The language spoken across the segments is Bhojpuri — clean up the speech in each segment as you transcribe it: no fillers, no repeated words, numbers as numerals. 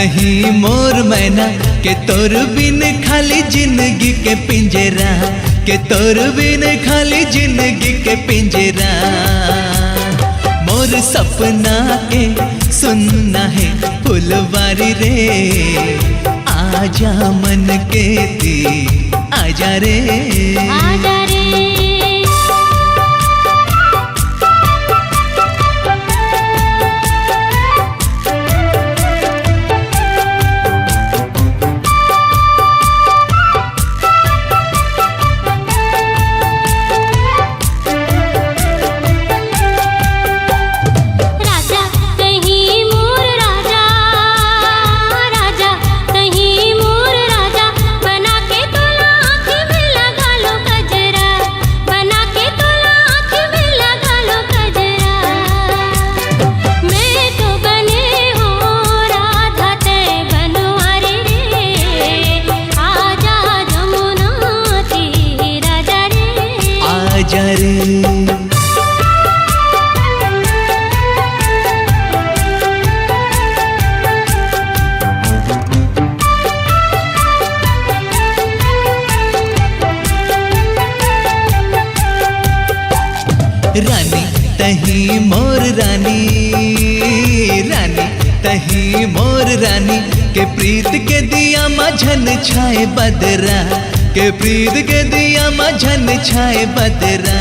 तही मोर मैना के तोर बिन खाली जिंदगी के पिंजरा, के तोर बिन खाली जिंदगी के पिंजरा। मोर सपना के सुनना है फुलवारी रे, आजा मन के ती आजा रे, आजा रे। रानी तही मोर रानी, रानी तही मोर रानी के प्रीत के दिया मझन छाए बदरा, के प्रीत के दिया मझन छाए बदरा।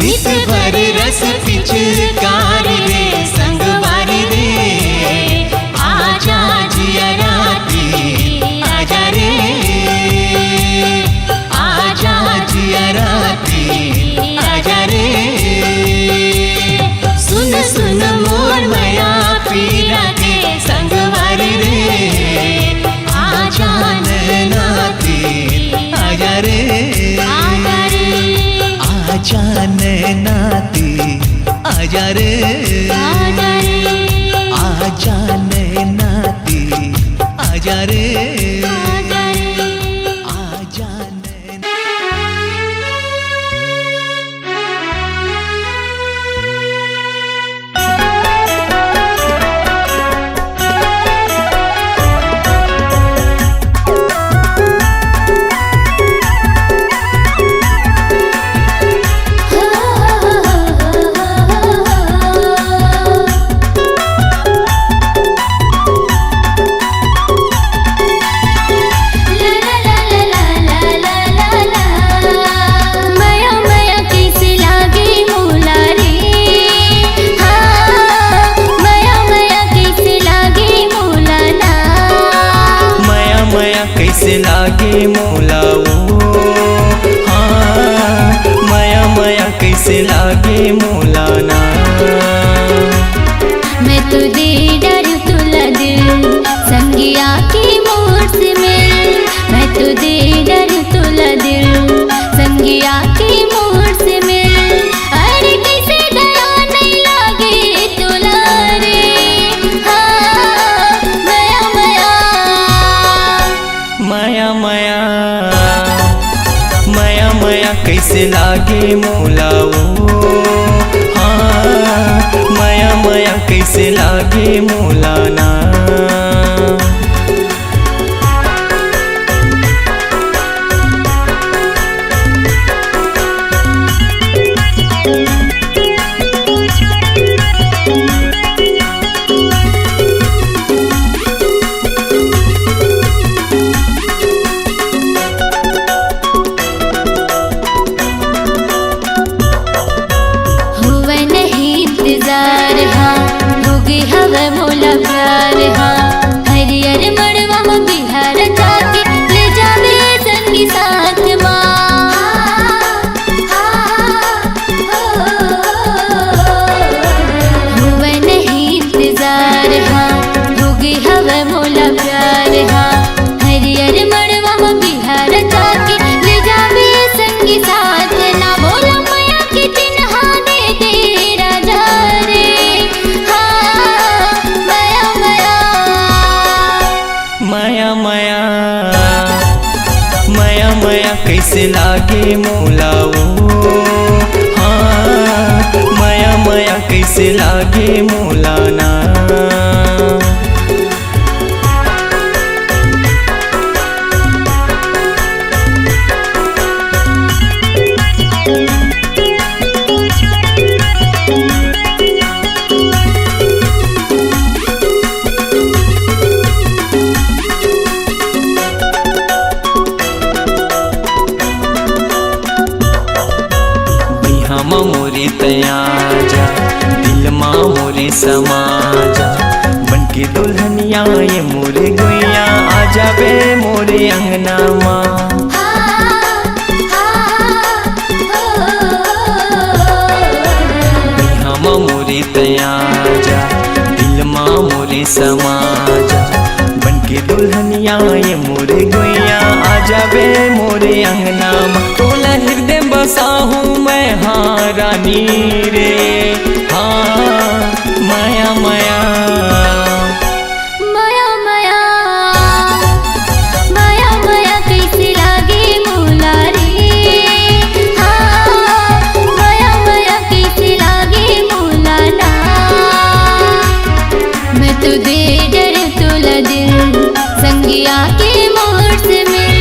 नित भर रस पिचकार रे संगवारी रे, आजा जिया राती आजा रे, आजा जिया राती आजा रे। सुन सुन मोर माया पीरा दे संगवारी रे, आजा नैनाती आजा रे, आजा नैनाती आजा रे, आजा नैनाती आजा रे। कैसे लागे मोला ओ, हाँ माया माया कैसे लागे मोला ना। मैं तो दे डर तुला दिल संगिया की मोर से मिल, मैं तो दे डर तुला दिल संगिया की मोर से मिल। अरे कैसे दया नहीं लागे तुला रे, हाँ माया माया माया माया माया माया कैसे लागे मोला ओ, हाँ माया माया कैसे लागे मोला ना। हवा मोला प्यार हाँ, हरियर मड़वा में बिहार जाके ले जावे संगी साथ माँ। हुआ नहीं इंतजार हाँ, होगी हवा मोला प्यार हाँ, हरियर मड़वा में बिहार जाके ले जावे संगी साथ ना। बोला माया के चिन्हा दे दे राजा रे, माया माया माया माया कैसे लागे मोला ओ, हाँ माया माया कैसे लागे मोला ना। बनके दुल्हनिया ये मोरे गैया आ जाबे मोरे अंगना माँ। हम मोरे तया जा दिल माँ मोरे समा जा बनके दुल्हनिया ये मोरे गैया आ जाबे मोरे अंगना माँ। तोला हृदय बसा हूँ मैं हाँ रानी रे हाँ माया माया माया माया माया माया कैसे लागे मोला रे हाँ माया माया कैसे लागे मोला ना। मैं तो दे डर तोला दिल संगिया के मोर से मिल।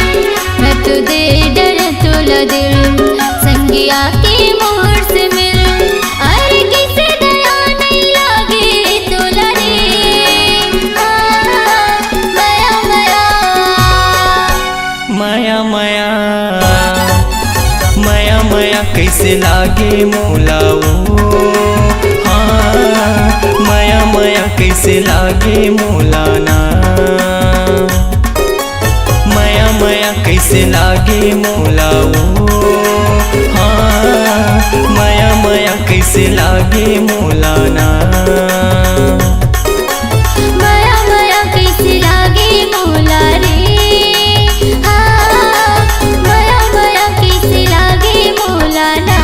मैं तो दे डर तोला दिल संगिया के मोर से मिल। अरे कैसे दया नहीं लागे तोला रे माया माया माया माया माया माया कैसे लागे मोला ओ हाँ माया माया कैसे लागे मोला ना। माया माया कैसे लागे मोला ओ हाँ माया माया कैसे लागे मोला ना। माया माया कैसे लागे मोला रे हाँ माया माया कैसे लागे मोला ना।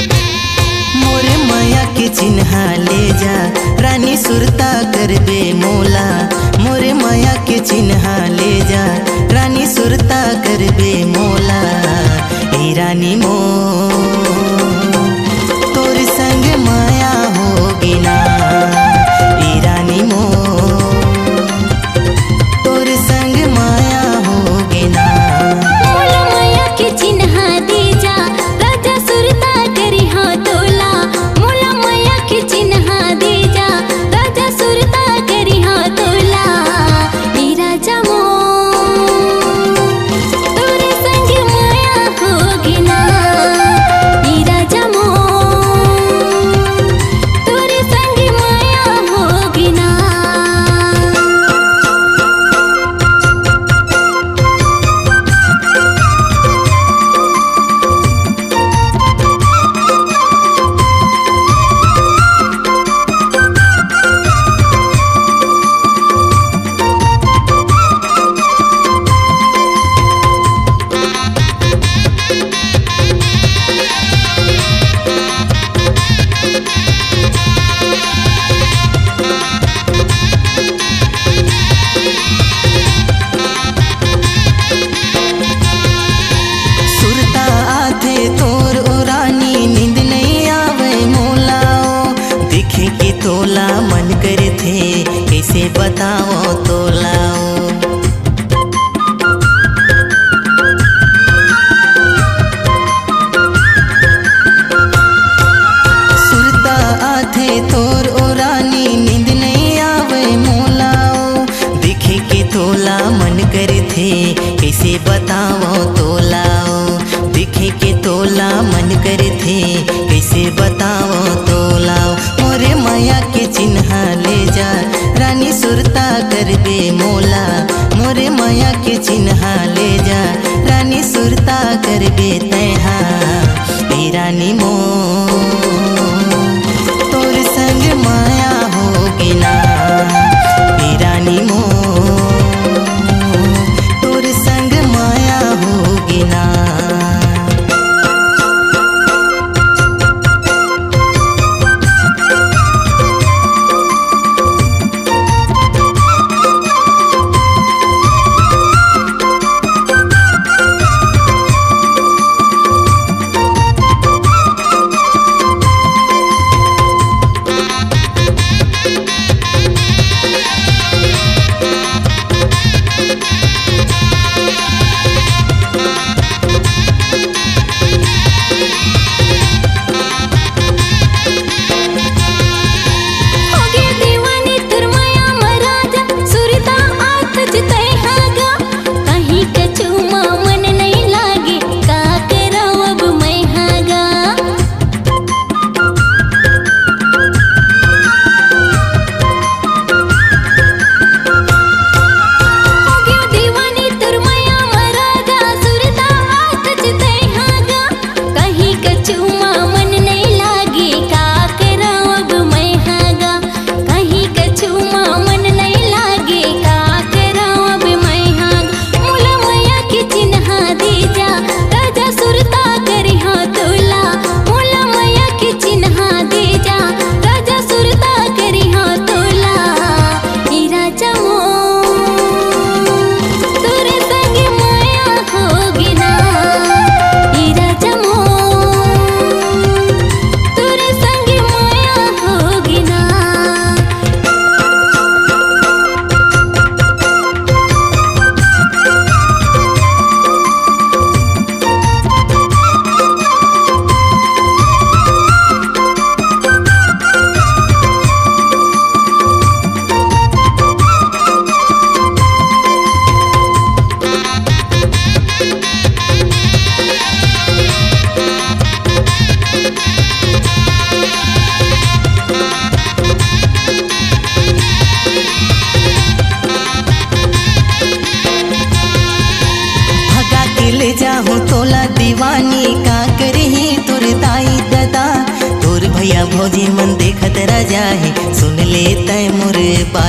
मोरे माया के चिन्हा ले जा रानी सुरता करबे मोला। मोरे माया के चिन्हा ले जा रानी सुरता करबे मोला। ए रानी मो तोर संग माया होगी ना। ए रानी मो तोर संग माया होगी ना। मोला माया के चिन्हा दे जा राजा सुरता करी हाँ तोला। मोला माया के चिन्हा दे जा राजा सुरता करी हाँ तोला। ई राजा मो तोरे संग माया होगी ना। ई राजा मो तोरे संग माया होगी ना। सुरता आथे तोर ओ रानी नींद नहीं आवे मोला। ओ देखे के तोला मन करे थे कैसे बताओ तोला। सुरता आथे तोर ओ रानी नींद नहीं आवे मोला। ओ देखे के तोला मन करे थे कैसे बताओ तोला। ओ देखे के तोला मन करे थे कैसे बताओ तोला। मोरे माया के चिन्हा ले जा रानी सुरता करबे मोला। मोरे माया के चिन्हा ले जा रानी सुरता करबे तैहा। ए रानी मो तोर संग माया होगी ना। ए रानी मो तोर संग माया होगी ना।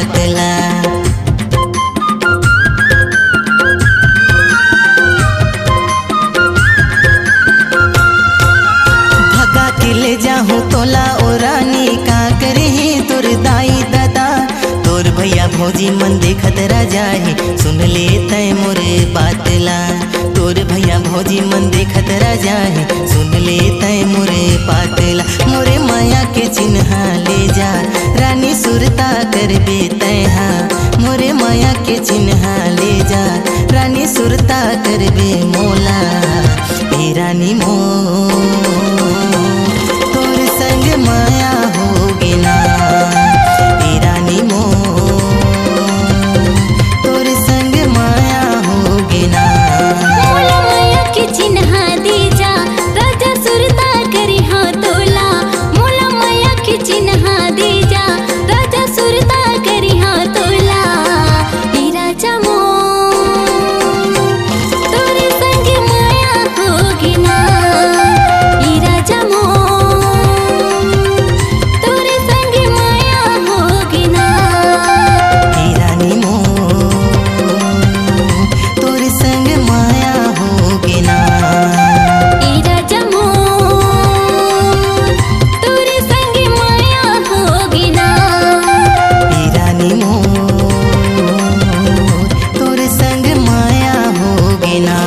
बाटला। भगा के ले जाहूँ तोला ओ रानी का करे तोर दाई दादा। तोर भैया भौजी मन देखत राजा है सुन ले तय मोरे बातला। तोर भैया भौजी मन देखत राजा है सुन ले तय मोरे बातला। मोरे माया के चिन्हा ले जा रानी सुरता करबे तैहा। मोरे माया के चिन्हा ले जा रानी सुरता करबे मोला। ए रानी मो तोर संग माया होगे ना। ए रानी मो तोर संग माया होगे ना। मोला माया के चिन्हा दे जा राजा सुरता करी हाँ तोला। मोला माया के चिन्हा दे जा राजा सुरता करी हाँ तोला। ए राजा मो तोरे संग माया होगी ना। ए राजा मो तोरे संग माया होगी ना। ए रानी मो तोर संग माया होगे ना। ए राजा मो तोरे संग माया होगी ना। ए रानी मो तोर संग माया होगे ना।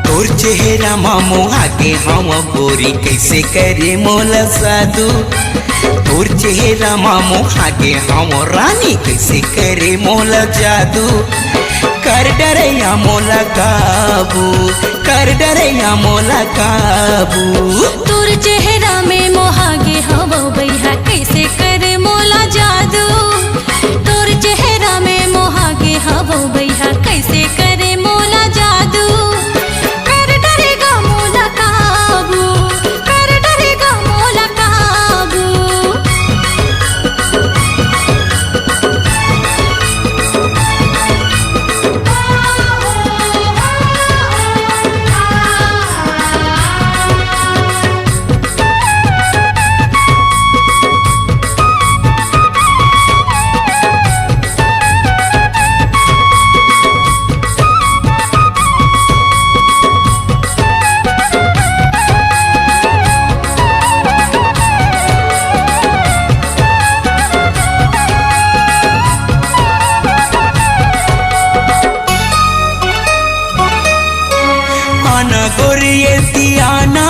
तोर चेहरा मामो आगे हम गोरी कैसे करे मोला साधु। तोर चेहरा मामो आगे हम रानी कैसे करे मोला जादू। कर डरैया मोला काबू कर डरैया मोला काबू। तोर चेहरा में मोहागे हवा बैहा कैसे करे मोला जादू। तोर चेहरा में मोहागे हवा बैहा कैसे करे मोला जादू। कर डरेगा मोला काबू कर डरेगा मोला काबू। आना गोरिये दियाना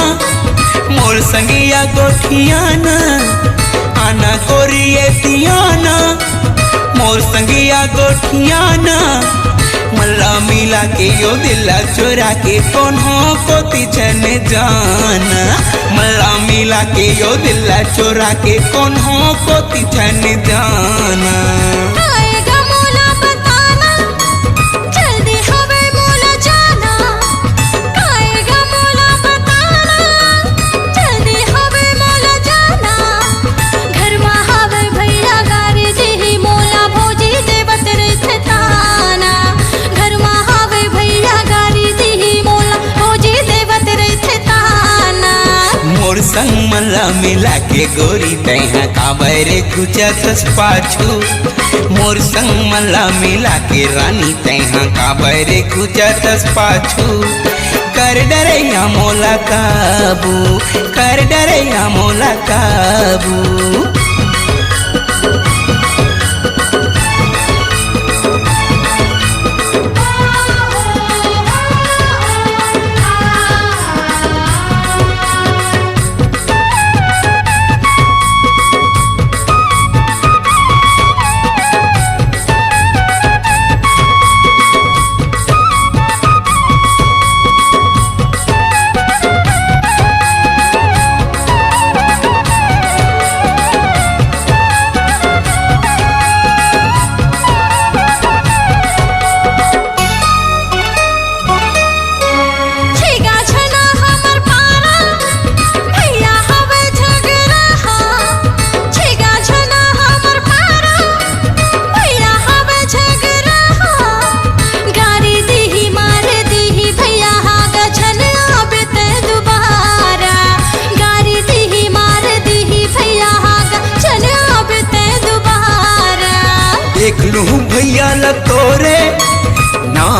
मोर संगिया गोठियाना। आना गोरिये दियाना मोर संगिया गोठियाना। मल्ला मिला के यो दिला चुरा के कोन्हो को तिछन जाना। मल्ला मिला के यो दिला चुरा के कोन्हो को तिछन जाना। आएगा मोला बताना जल्दी हवे मोला जाना। आएगा मोला बताना जल्दी हवे मोला जाना। घर में हवे भैया गारी जी मोला भौजी देवत रहे ताना। घर में हवे भैया गारी जी मोला भौजी देवत रहे ताना। मोर संग मल्ला मिला के गोरी तैहा काबरे कुचतस पाछू। मोर संग मल्ला मिला के रानी तैहा काबरे कुचतस पाछू। कर डरैया मोला काबू कर डरैया मोला काबू।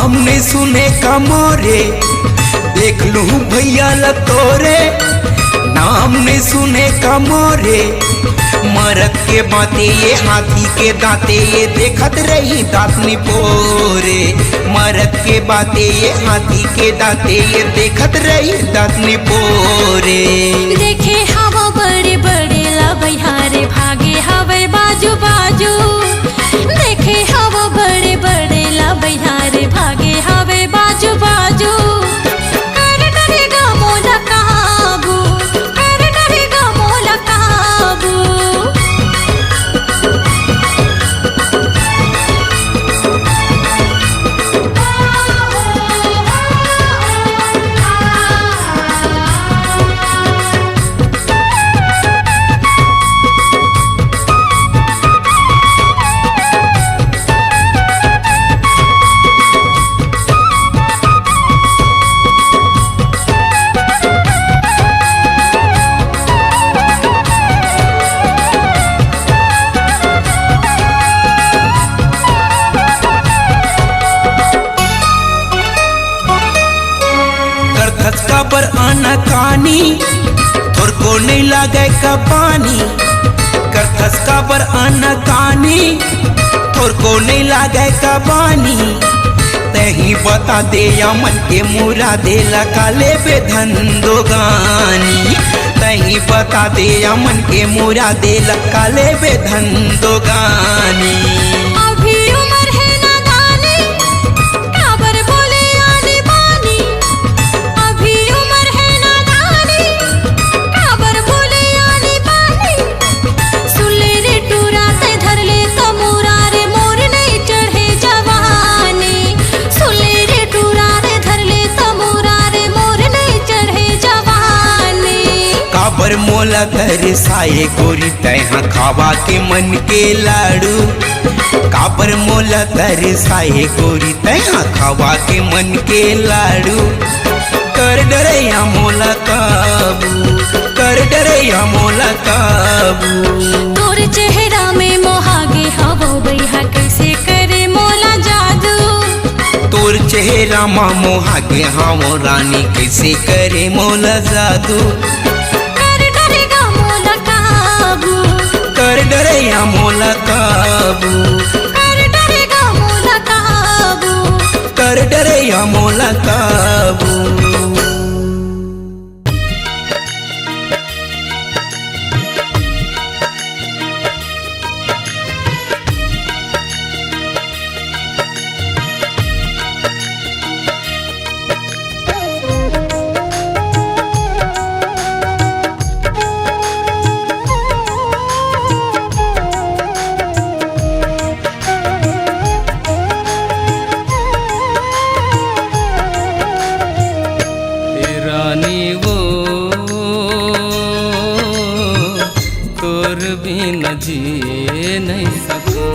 नाम सुने का मोरे देख लूं भैया लतोरे, नाम सुने का मोरे मरद के बाते ये हाथी के दांते ये देखत रही दांत निपोरे, मरद के बाते ये हाथी के दांते ये देखत रही दांत निपोरे। देखे हवा बड़े बड़े लबैहारे भागे हवे बाजू बाजू, देखे हवा बड़े बड़े लबैहारे भागे हवे बाजू बाजू। कर डरेगा मोला काबू, कर डरेगा मोला काबू। पर आना कानी थोर को नहीं लागे का पानी, करथस का पर आना कानी थोर को नहीं लागे का पानी। तही बता दे या मन के मुरा दे लकाले बे धंधो गानी, तही बता दे या मन के मुरा दे लकाले बे धंधो गानी। अभी उम्र है नादानी, काबर बोले आनी बानी। अभी उम्र है नादानी, काबर बोले आनी बानी। सुले रे टूरा से धर ले तमूरा रे मोर नहीं चढ़े जवानी। सुले रे टूरा रे धर ले तमूरा रे मोर नहीं चढ़े जवानी। काबर मोला तरसाए गोरी तैहा खावा के मन के लाड़ू, काबर मोला तरसाए गोरी तैहा खावा के मन के लाड़ू। कर डरैया मोला काबू, कर डरैया मोला काबू। तोर चेहरा में मोहागे हवो बैहा कैसे करे मोला जादू। तोर चेहरा मा मोहागे हावो रानी कैसे करे मोला जादू। कर डरेगा मोला काबू, कर डरैया मोला काबू, कर डरेगा मोला काबू। कर डरैया मोला काबू। जी नहीं सकूं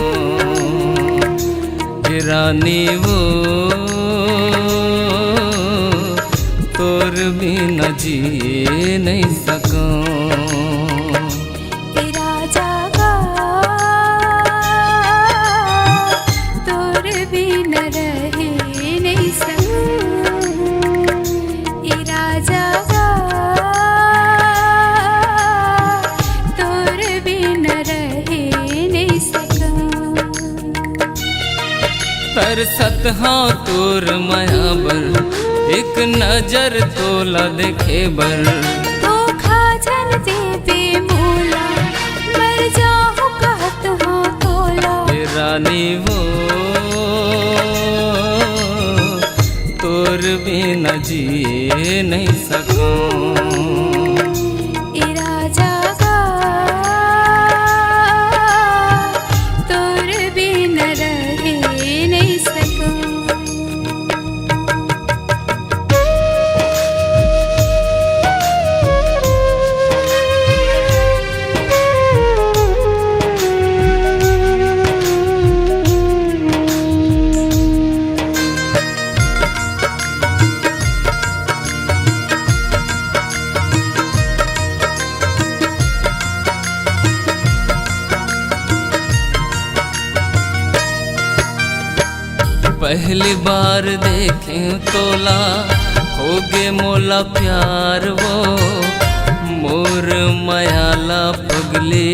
रानी वो तोर बिना जी नहीं सकूं। राजा गा तोर बिना रहे नहीं सकूं। राजा गा तोर बिना रहे नहीं सकूं। तरसत हाँ तोर माया बर एक नजर तोला देखे बर। धोखा जल देवे मोला मर जाऊं कहत हो तोला। रानी वो तोर बिना जी नहीं सकूं। राजा गा तोर बिना रहे नहीं सकूं। पहली बार देखे तोला होगे मोला प्यार वो मोर मायाला पगले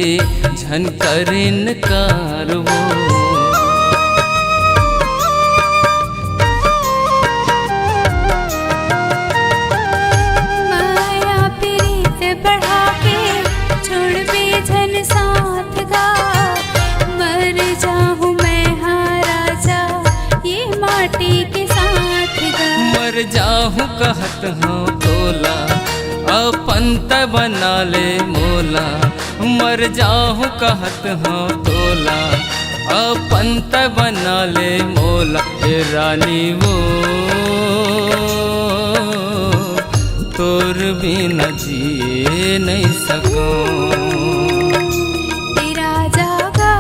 झनकर इनकार वो माया प्रीत बढ़ा के छोड़ बेझन साथ गा मर जाऊं मैं हाँ राजा ये माटी के साथ गा मर जाहूँ कहत हूँ तोला अपन त बना ले मोला मर जाहूँ कहत हूँ तोला अपन त बना ले मोला ए रानी वो तोर बिना जिए नहीं सकूं तेरा जागा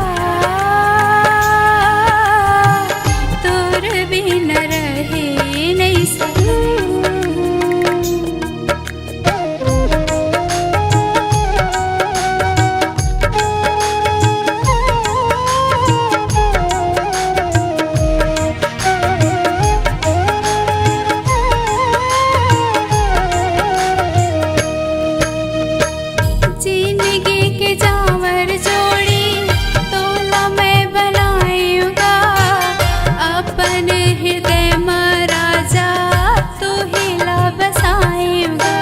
तोर बिना रहे नहीं सकूं जिंदगी के जावर जोड़ी तोला मैं बनाऊंगा अपन हृदय में राजा तू हिला बसाएगा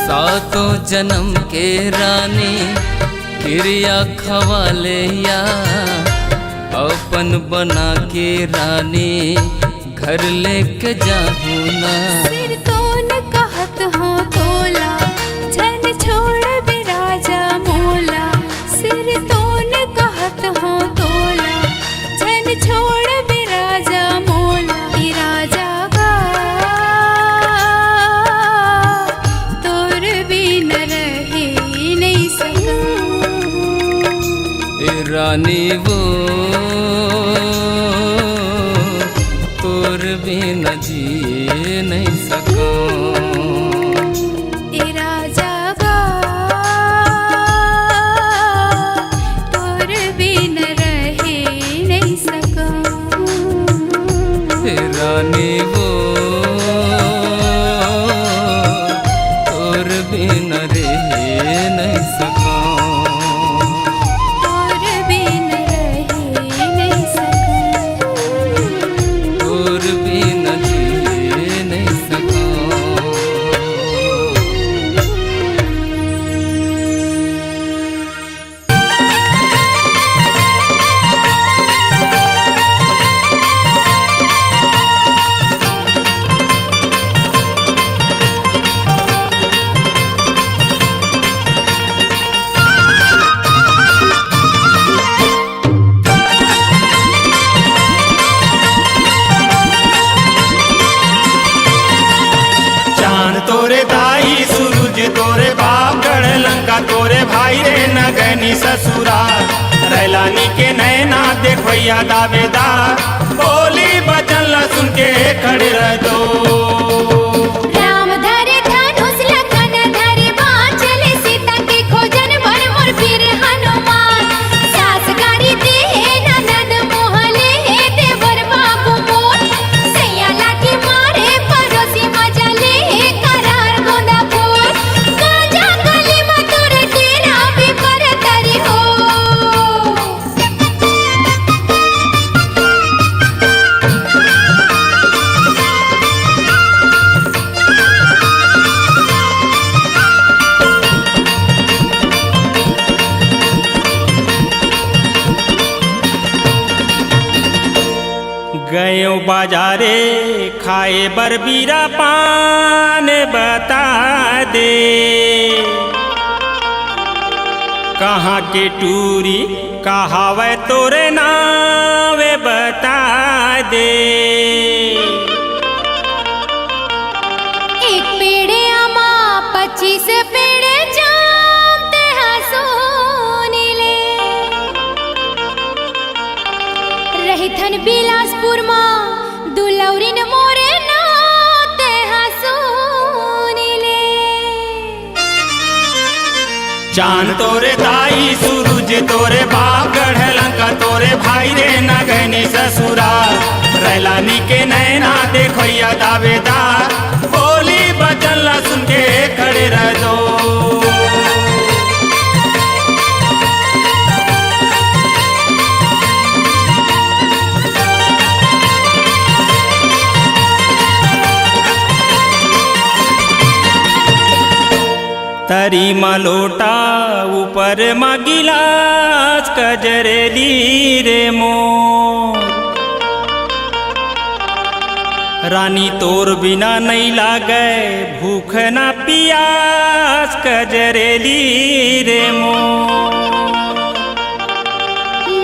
सातों जन्म के रानी क्रिया खवाले या अपन बना के रानी घर लेके जाहूँ ना सिर तो न कहत हो तोला झन छोड़ बिराजा मोला सिर तो न कहत हो तोला झन छोड़ बिराजा मोला राजा गा तोर बिन रहे नहीं सकूं ए रानी वो तोर बिना जिए नहीं सकूं राजा गा तोर बिन रहे नहीं सकूं ए रानी वो तोर बिना रह नहीं सकूं तोर बिन रहे नहीं सकूं तोर बिना जिए नहीं सकूं चांद तोरे दाई सूरज तोरे बाप गढ़ लंका तोरे भाई रे नगनी ससुरा रैलानी के नैना देखैया दावेदार बोली बचन ला सुन के खड़े रह दो राम धरे धनुष लखन धरे बाण चले सीता के खोजन बन मोर फिर हनुमान सास गाड़ी दे ननद मोहले देवर बाबू मोर सैया लाठी मारे परोसी मजा ले करार गोंदा फूल गाजा गली में तोरे डेरा भी पर तरी हो गयो बाजारे खाए बरबीरा पान बता दे कहाँ के टूरी कहावे तोरे नावे बता दे एक पेड़े आमा 25 पेड़े जाम ते हसोनी ले रहिथन बिलासपुर माँ दुलौरिन मोरे नाते हसोनी ले चांद तोरे दाई सूरज तोरे बाप गढ़ लंका तोरे भाई रे नगनी ससुरा रैलानी के नैना देखो या दावेदार बोली बचन ला सुन के खड़े रह दो। तरी मलोटा ऊपर गिलास कजरेली रे मोर रानी तोर बिना नहीं लागे भूख ना पियास कजरेली रे मोर।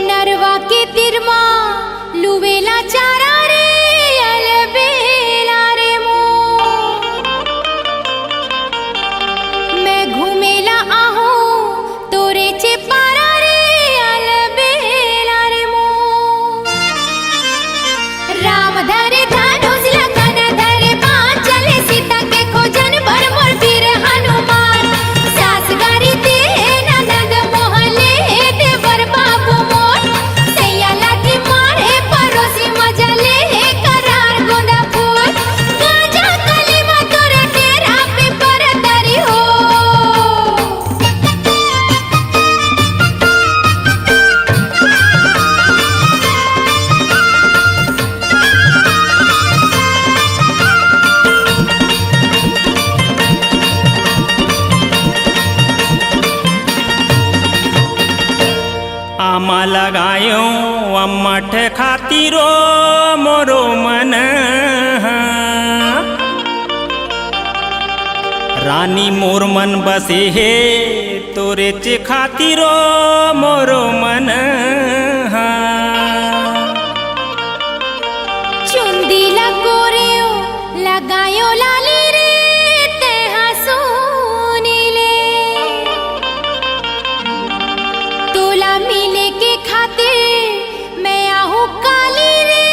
नरवा के तिरमा लुवेला चारा रे अलबेला रे मोर मैं घूमेला आहू तोरे चे पारा रे अलबेला रे मोर। राम धरे धनुष लगन धरे बाण चले सीता के खोजन भर मोर वीर हनुमान सास गारी दे ननद मोहले देवर बाबू मोर सैया लाठी मारे परोसी मजले करार गोंदा फूल गाजा कलीमा तोरे डेरा पे परतरी हो। आमा लगायो अम्मठ खातिरो मोरो मन रानी मोर मन बसे हे तोरे चे खातिरो मोरो मन चुंदी लगोरेओ लगायो लाली रे ते हसूनी ले तोला मिले के खातिर मैं आहू काली रे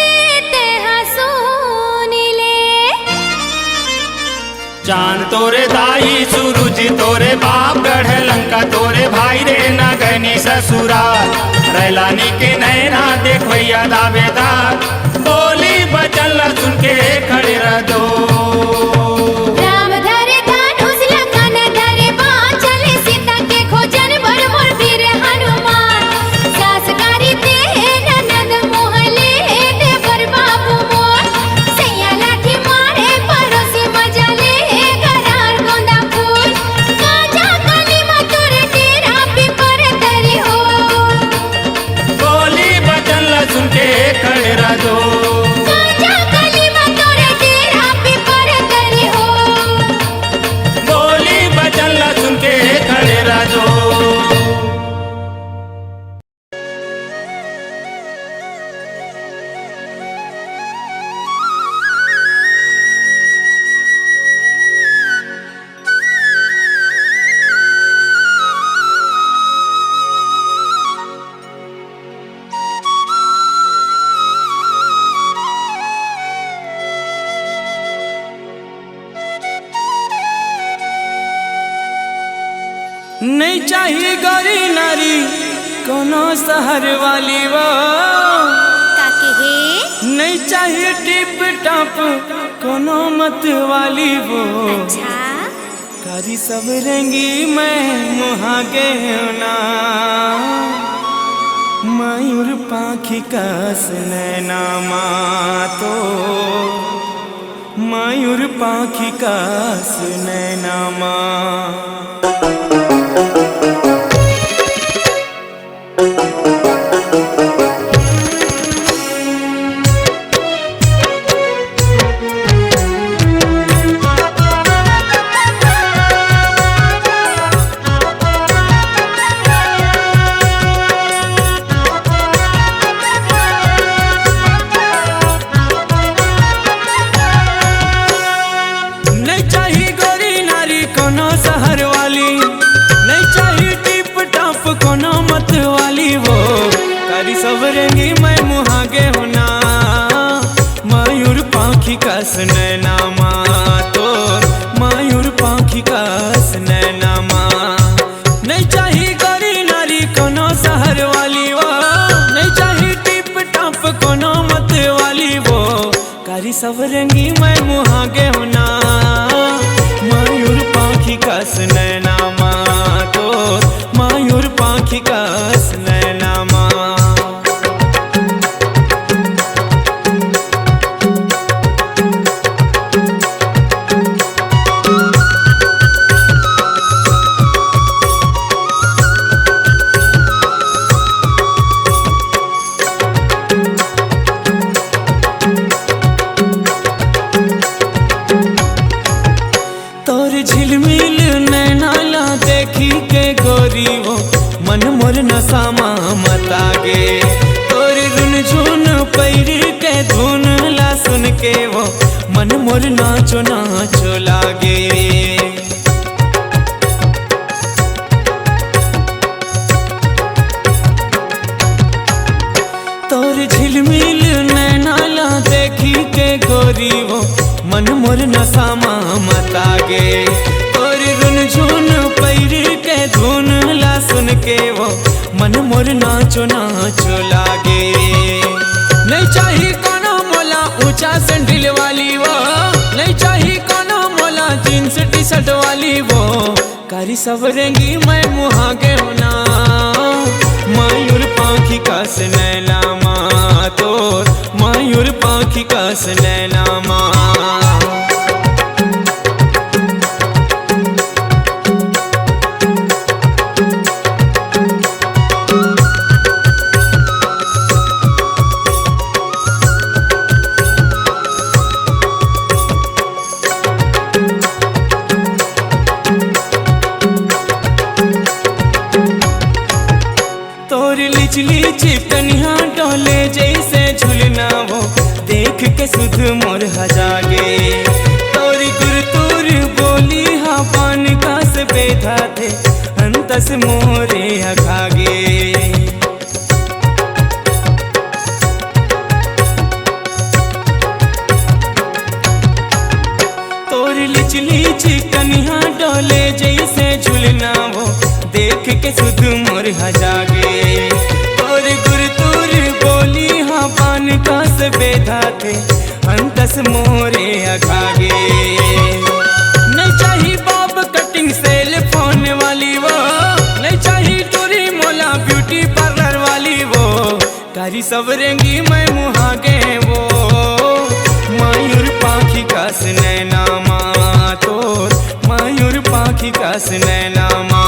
ते हसूनी ले। चांद तोरे दाई सूरज तोरे बाप गढ़ लंका तोरे भाई रे नगनी ससुरा रैलानी के नैना देखो या दावेदार बोली बचन ला सुन के खड़े रह दो। राम धरे धनुष लगन धरे बाण चले सीता के खोजन भर मोर वीर हनुमान सास गारी दे ननद मोहले देवर बाबू मोर सैया लाठी मारे परोसी मजले करार गोंदा फूल गाजा कलीमा तोरे डेरा पे परतरी हो। बोली बचन ला सुन के खड़े रह दो। गाजा कलीमा तोरे डेरा पे परतरी हो। बोली बचन ला सुन के खड़े रह दो। नहीं चाहिए गौरी नारी कोनो शहर वाली वो काके हे नहीं चाहिए टिप टॉप कोनो मत वाली वो अच्छा कारी सब रेंगी मैं मुहागे ना मयूर पाखी कस नैना तो मयूर पाखी कस नैना सवरेंगी मैं मुहागे होना मयूर पाखी कस नैना तो मयूर पाखी कस नैना नहीं कारी सब रंगी मैं मुहागे होना मयूर पाखी कस नैनामा तो मयूर पाखी कस नैनामा झिलमिल नैनाला देखी के गोरी वो मन मोर नसामा मतागे तोर रुन झुन पैर के धुन ला सुन के वो मन मोर नाचो नाचो लागे तोर झिलमिल नैनाला देखी के गोरी वो मन मोर नसामा मतागे तोर रुन झुन पैर के धुन ला सुन के वो मन मोर नाचो नाचो लागे नहीं चाही कोनो मोला ऊंचा सैंडल वाली वो नहीं चाही कोनो मोला जींस टी शर्ट वाली वो कारी सब रंगी मैं मुहागे होना मयूर पाखी कस नैनामा तोर मयूर पाखी कस नैनामा चिकनिया डोले जैसे झुलना वो देख के सुध मोर हजागे तोरी गुरतुर बोली हाँ पान का से बेधा थे अंतस मोरे हखागे तोरी लिचली चिकनिया डोले जैसे झुलना वो देख के सुध मोर हजागे गुरतुर बोली हाँ पान का से बेधा थे अंतस मोरे अखागे नहीं चाही बॉब कटिंग सेल फोन वाली वो नहीं चाही टोरी मोला ब्यूटी पार्लर वाली वो कारी सब रंगी मैं मुहागे वो मयूर पाखी कस नैनामा तोर मयूर पाखी कस नैनामा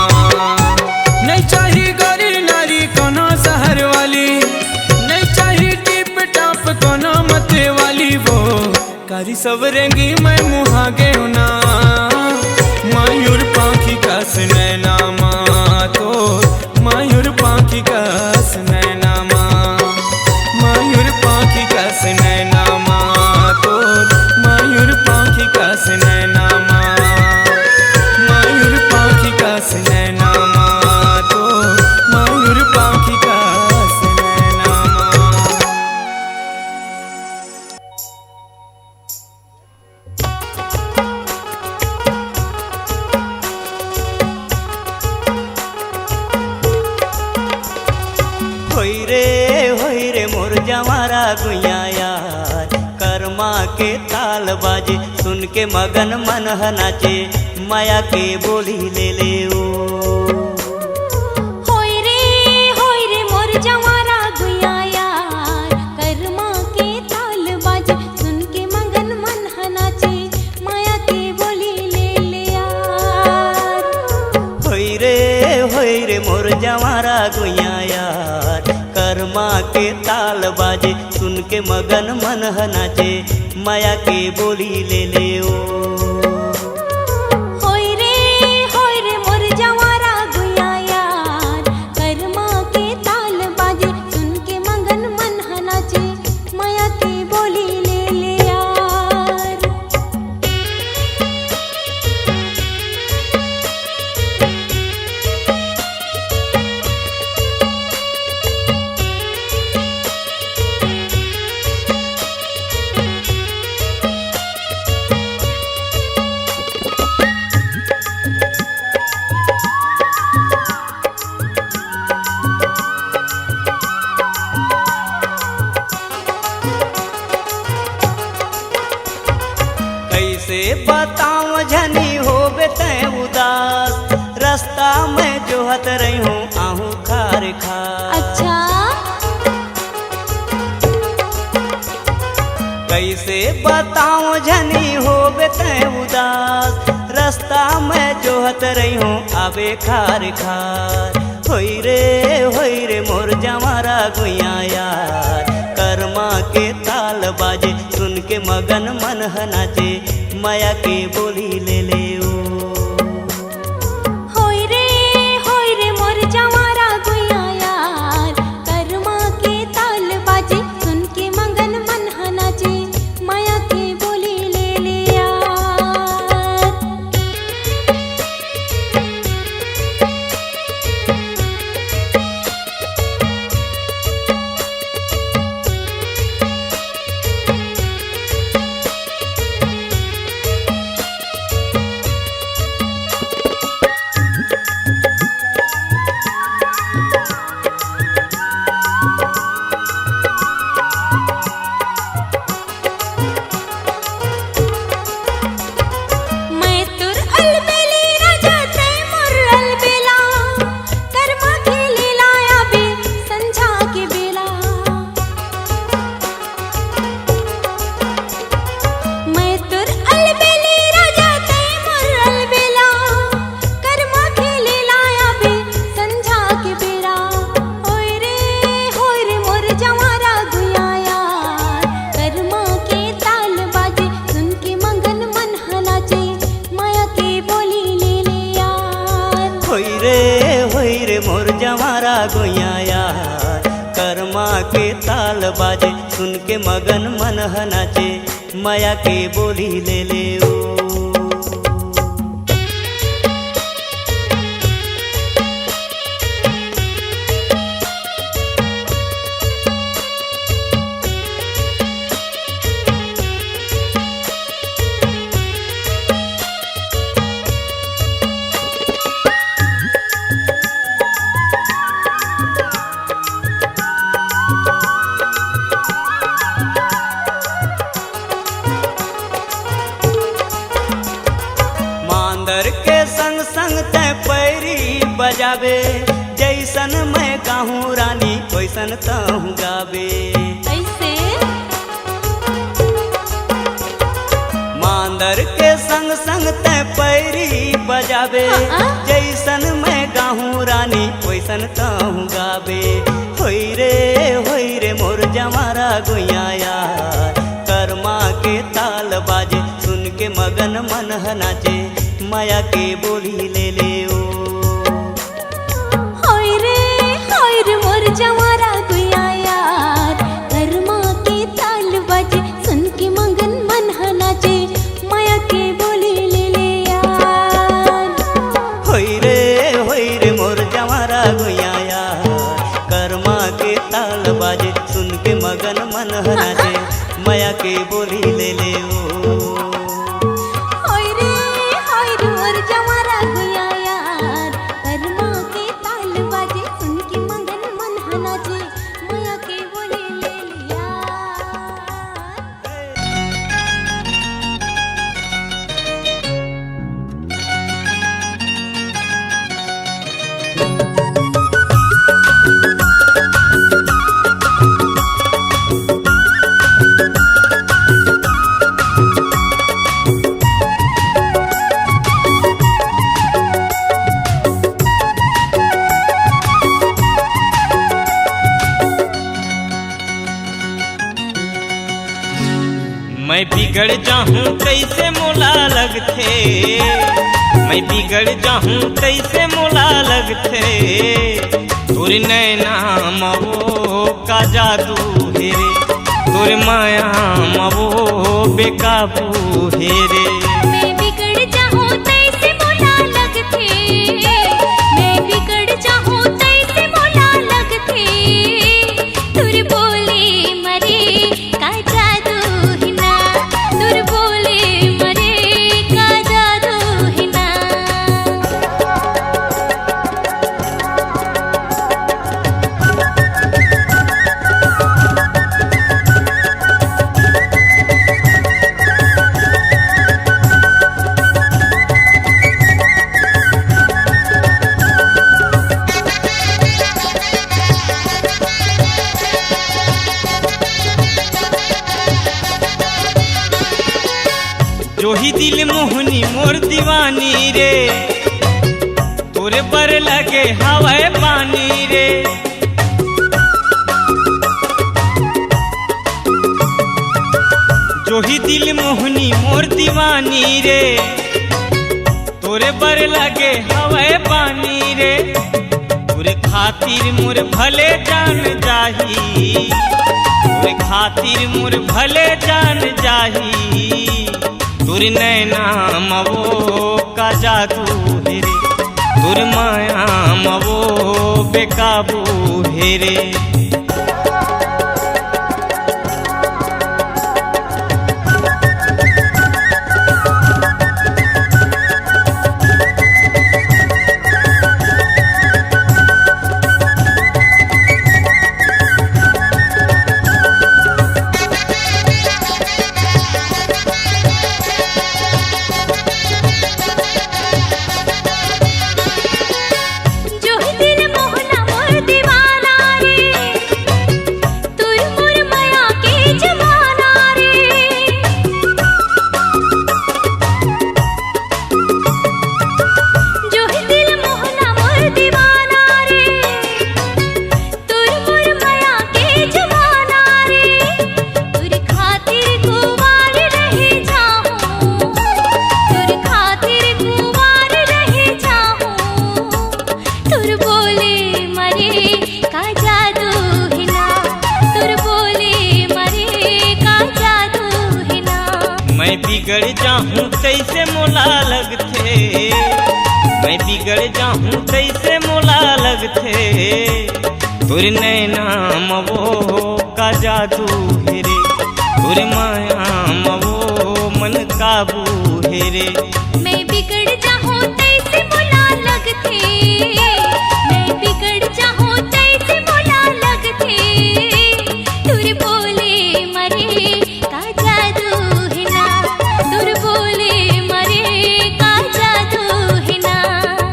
नहीं चाही गोरी नारी कोनो शहर वाली नहीं चाही टिप टॉप कोनो मत वाली वो कारी सब रंगी मैं मुहागे होना मयूर पाखी कस नैनामा तोर मयूर पाखी कस नैनामा मयूर पाखी कस नैनामा तोर मयूर पाखी कस नैनामा मयूर पाखी कस नैनामा मयूर पाखी कस नैनामा होई रे मोर जवारा गुइया यार कर्मा के ताल बाजे सुन के मगन मन नाचे माया के बोली ले ले ओ मोर जवारा गुइया यार कर्मा के ताल बाजे सुन के मगन मन नाचे माया के बोली ले ले यार होई रे मोर जवारा गुइया यार कर्मा के ताल बाजे सुन के मगन मन नाचे माया के बोली ले ले ओ कैसे बताऊं झनी होबे तै उदास, रास्ता में जोहत रही हूँ आहू खार खार। अच्छा कैसे बताऊं झनी होबे तै उदास, रास्ता में जोहत रही हूँ आबे खार खार। होई रे मोर जवारा गुइया यार, कर्मा के ताल बाजे सुन के मगन मन नाचे, माया के बोली ले ले ओ। होई रे मोर जवारा गुइया यार, कर्मा के ताल बाजे सुन के मगन मन नाचे, माया के बोली ले ले यार। मैं तुर अलबेली राजा तै मोर अलबेला, कर्मा के लीला आबे संझा के बेला। मैं तुर अलबेली राजा तै मोर अलबेला, कर्मा के लीला आबे संझा के बेला। होय रे मोर जवारा गुइया यार, कर्मा के ताल बाजे सुन के मगन मन नाचे, माया के बोली ले ले यार। होई रे मोर जवारा गुइया यार, कर्मा के ताल बाजे सुन के मगन मन नाचे, माया के बोली ले ले ओ। मांदर के संग संग तै पैरी बजाबे, जैसन मैं गाहूँ रानी वैसन तहूँ गाबे। ऐसे मांदर के संग संग तै पैरी बजाबे, जैसन मैं गाहूँ रानी वैसन तहूँ गाबे। होई रे मोर जवारा गुइया यार, कर्मा के ताल बाजे सुन के मगन मन नाचे, माया के बोली ले ले ओ। होय रे मोर जवारा गुइया यार, कर्मा के ताल बाजे सुन के मगन मन नाचे, माया के बोली ले ले यार। होई रे मोर जवारा गुइया यार, कर्मा के ताल बाजे सुन के मगन मन नाचे, माया के बोली ले ले ओ। होय रे मोर जवारा गुइया यार, कर्मा के ताल बाजे सुन के मगन मन नाचे, माया के बोली ले ले यार। मैं बिगड़ जाहूँ कैसे मोला लगथे, मैं बिगड़ जाहूँ कैसे मोला लगथे, तोर नैना मवो का जादू हेरे, तोर माया मवो बेकाबू हेरे। मैं बिगड़ जाऊं तैसे मोला लगथे, मैं बिगड़ जाऊं तैसे मोला लगथे, तुर बोले मरे का जादू है ना, तुर बोले मरे का जादू है ना। जो ही दिल मोहनी मोर दीवानी रे, तोरे पर लगे हवाए पानी रे। जो ही दिल मोहनी मोर दीवानी रे, तोरे पर लगे हवाए पानी रे। तोरे खातिर मोर भले जान जाही, तोरे खातिर मोर भले जान जाही। तोर नैना मवो का जादू है रे, तोर माया मवो बेकाबू है रे। बिगड़ जाऊं तैसे मोला लगथे, मैं बिगड़ जाऊं तैसे मोला लगथे। तोर नैना मवो का जादू है रे, तोर माया मवो मन काबू है रे। मैं बिगड़ जाऊं तैसे मोला लगथे, मैं बिगड़ जाऊं तैसे मोला लगथे। तोर बोले मरे का जादू है ना, तोर बोले मरे का जादू है ना।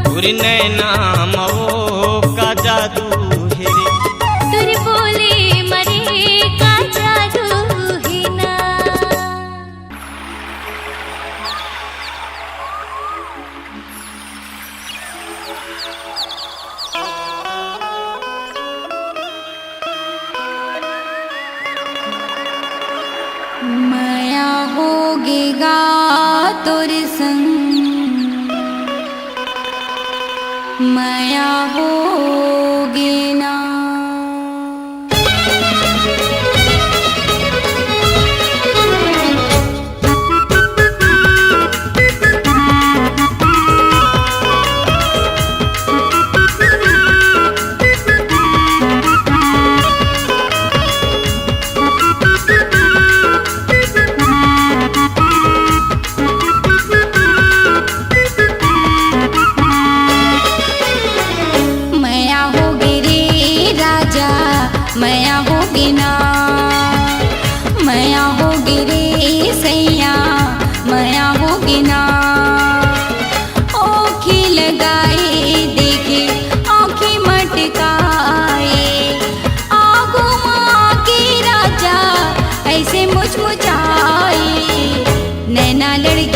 तोर नैना मवो का जादू है रे, तोर बोले मरे का जादू है ना। माया होगेगा तोर संग, माया होगे ना। माया होगे रे राजा, माया होगे ना, माया होगे रे सैया, माया होगे ना। आँखें लगाए देखे आँखें मटकाए, आगो माँ के राजा ऐसे मुचमुचाए। नैना लड़के